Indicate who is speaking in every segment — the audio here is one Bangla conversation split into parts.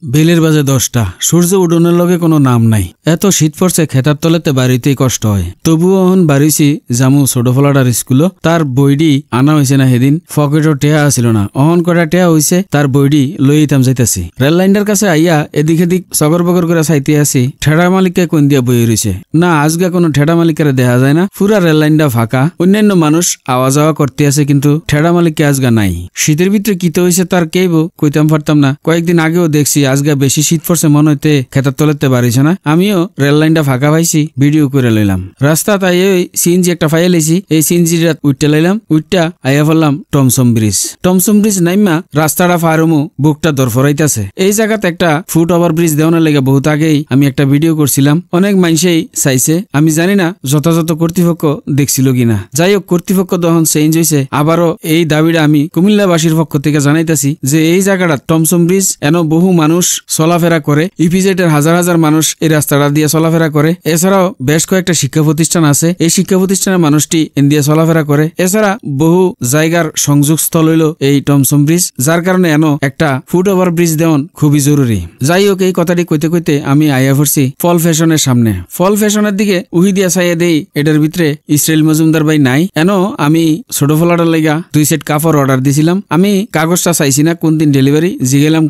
Speaker 1: বেলের বাজে 10টা, সূর্য উডনের লগে কোনো নাম নাই। এত শীত পড়ছে খেতার তলেতে বাড়িতেই কষ্ট হয়। তবুও অহন বাড়িছি জামু ছোট ফলাডার স্কুল। তার বইডি আনা হয়েছে না সেদিন, পকেটও টেয়া আসিল না। অহন কটা টেয়া হয়েছে, তার বইডি লই ইতাম যাইতাছি। রেল লাইনটার কাছে আইয়া এদিক এদিক সগর বগর করে চাইতে আসি। ঠেড়া মালিককে কোন দিয়া বই রয়েছে না, আজকে কোনো ঠেড়া মালিকের দেখা যায় না। পুরা রেল লাইনটা ফাঁকা, অন্যান্য মানুষ আওয়া যাওয়া করতে আছে, কিন্তু ঠেড়া মালিককে আজগা নাই। শীতের ভিতরে কিতে হয়েছে তার কেইব কইতাম পারতাম না। কয়েকদিন আগেও দেখছি আজকে বেশি শীত পড়ছে মনে হইতে খেতার তলেতে বাড়িছে না। আমিও রেল লাইনটা ফাঁকা পাইছি, ভিডিও করে লইলাম। রাস্তা তাই ওই সিএনজি একটা ফাইয়া লইছি, এই সিএনজিটা উঠতে লাইলাম। উঠটা আইয়া ফেললাম টমসম ব্রিজ। টমসম ব্রিজ নাইমা রাস্তাটা ফারমু বুকটা দরফরাইতেছে। এই জায়গাতে একটা ফুট ওভার ব্রিজ দেওয়ানোর লেগে বহুত আগেই আমি একটা ভিডিও করছিলাম, অনেক মানুষই চাইছে। আমি জানি না যথাযথ কর্তৃপক্ষ দেখছিল কিনা। যাই হোক, কর্তৃপক্ষ তখন চেঞ্জ হয়েছে। আবারও এই দাবিটা আমি কুমিল্লাবাসীর পক্ষ থেকে জানাইতেছি যে এই জায়গাটা টমসম ব্রিজ, এন বহু মানুষ চলাফেরা করে। ইপিজেডের হাজার হাজার মানুষ এই রাস্তাটা দিয়ে চলাফেরা করে। এছাড়াও বেশ কয়েকটা শিক্ষা প্রতিষ্ঠান আছে, এই শিক্ষা প্রতিষ্ঠানের মানুষটি এন দিয়ে চলাফেরা করে। এছাড়া বহু জায়গার সংযোগ স্থল হইল এই টমসম ব্রিজ, যার কারণে এন একটা ফুট ওভার ব্রিজ দেওয়ান খুবই জরুরি। যাই হোক, এই কথাটি কইতে কইতে আমি আইয়া পড়ছি ফল ফ্যাশনের সামনে। ফল ফ্যাশনের দিকে উহি দিয়া চাইয়া দেই, এটার ভিতরে ইসরাইল মজুমদার ভাই নাই। এন আমি ছোট ফলাটার লাগা 2 সেট কাপড় অর্ডার দিছিলাম। আমি কাগজটা চাইছি না কোন দিন ডেলিভারি, জিগেলাম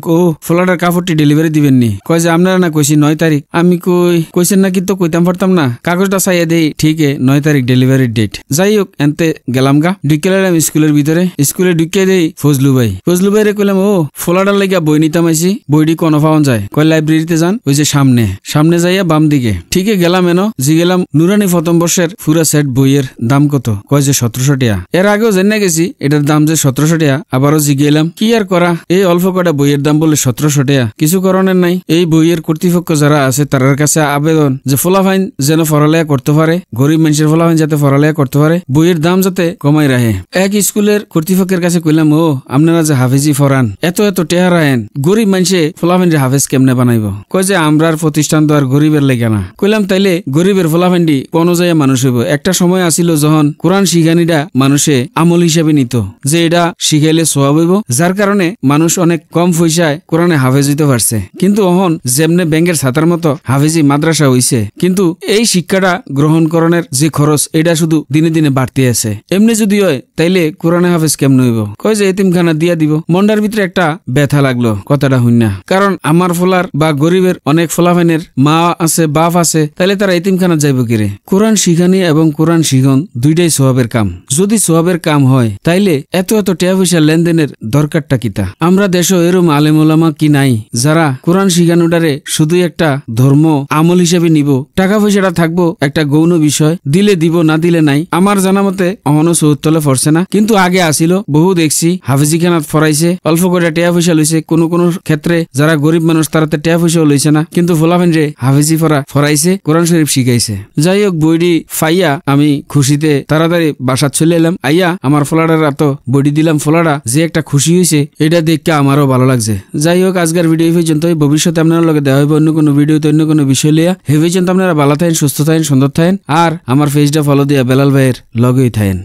Speaker 1: ফলাটার কাপড়টি ডেলিভারি দিবেন নি? কয় যে আপনারা না কইছি 9 তারিখ। আমি কইছেন না, কিন্তু কইতাম পারতাম না। কাগজটা চাইয়া দেই, ঠিক 9 তারিখ ডেলিভারির ডেট। যাই হোক, এনতে গেলাম গা, ঢুকে লাইলাম স্কুলের ভিতরে। স্কুলে ঢুকে দেই ফজলু ভাই রে কইলাম, ফলাটার লাগিয়া বই নিতাম আইছি, বইটি কোন পাওয়া যায়? কয় লাইব্রেরিতে যান, ওই যে সামনে যাইয়া বাম দিকে। ঠিকই গেলাম, জিগেলাম নুরানি প্রথম বর্ষের পুরা সেট বইয়ের দাম কত? কয় যে 1700 টাকা। এর আগেও জেনে গেছি এটার দাম যে 1700 টাকা। আবারও জিগেলাম, কি আর করা, এই অল্প কটা বইয়ের দাম বলে 1700 টাকা, কিছু করণের নাই। এই বইয়ের কর্তৃপক্ষ যারা আছে তার কাছে আবেদন যে ফলাফাইন যেন পড়ালেখা করতে পারে, গরিব মানুষের ফলাফাইন যাতে পড়ালেখা করতে পারে, বইয়ের দাম যাতে কমাই রাখে। এক স্কুলের কর্তৃপক্ষের কাছে কইলাম, আপনারা যে হাফেজি ফরান, এত টেহা রাখেন, গরিব মানুষে ফলাফাইন হাফেজ কেমনে বানাইব? কয় যে আমরার প্রতিষ্ঠান তো আর গরিবের লেগে না। কইলাম তাইলে গরিবের ফলাফাইনটি কোন যায় মানুষ হইব? একটা সময় আসিল যখন কোরআন শিখানিটা মানুষে আমল হিসাবে নিত, যে এটা শিখাইলে সোয়াব হইব, যার কারণে মানুষ অনেক কম পয়সায় কোরআনে হাফেজ হইতে পারছে। কিন্তু অহন যেমনে ব্যাংকের ছাতার মতো হাফেজি মাদ্রাসা হইছে, কিন্তু এই শিক্ষাটা গ্রহণ করণের যে খরচ, এটা শুধু দিনে দিনে বাড়তে আছে। এমনি যদি হয় তাইলে কোরআনে হাফেজ কেমন হইব? কয় যে এতিমখানা দিয়া দিব। মন্ডার ভিতরে একটা ব্যথা লাগলো কথাটা হইনা, কারণ আমার ফলার বা গরিবের অনেক ফলাফাইনের মা আছে, বাপ আছে, তাইলে তারা এতিমখানা যাইব কিরে? কোরআন শিখানি এবং কোরআন শিখন দুইটাই সোয়াবের কাম। যদি সোয়াবের কাম হয় তাইলে এত টাকা পয়সা লেনদেনের দরকারটা কিতা? আমরা দেশে এরম আলেম ওলামা কি নাই যারা কোরআন শিখানোটারে শুধু একটা ধর্ম আমল হিসেবে নিব? টাকা পয়সাটা থাকবো একটা গৌণ বিষয়, দিলে দিব না দিলে নাই। আমার জানা মতে অহনো চৌতলে পড়ছে না, কিন্তু আগে আসিল, বহু দেখছি হাফেজি খানাত ফরাইছে, অল্প করে টাকা পয়সা লইছে। কোন ক্ষেত্রে যারা গরিব মানুষ তারাতে টাকা পয়সাও লইছে না, কিন্তু ফলাফেন রে হাফেজি ফরাইছে, কোরআন শরীফ শিখাইছে। যাই হোক, বইটি ফাইয়া আমি খুশিতে তাড়াতাড়ি বাসা চলে এলাম। আইয়া আমার ফলাডার এত বইটি দিলাম, ফলাডা যে একটা খুশি হয়েছে, এটা দেখে আমারও ভালো লাগছে। যাই হোক, আজকের ভিডিও পর্যন্ত। ভবিষ্যতে আপনার লগে দেখা হইব অন্য কোনো ভিডিওতে, অন্য কোনো বিষয় লিয়া। হে পর্যন্ত আপনারা ভালো থাকেন, সুস্থ থাকেন, সুন্দর থাকেন, আর আমার পেজটা ফলো দিয়া বেলাল ভাইয়ের লগেই থাকেন।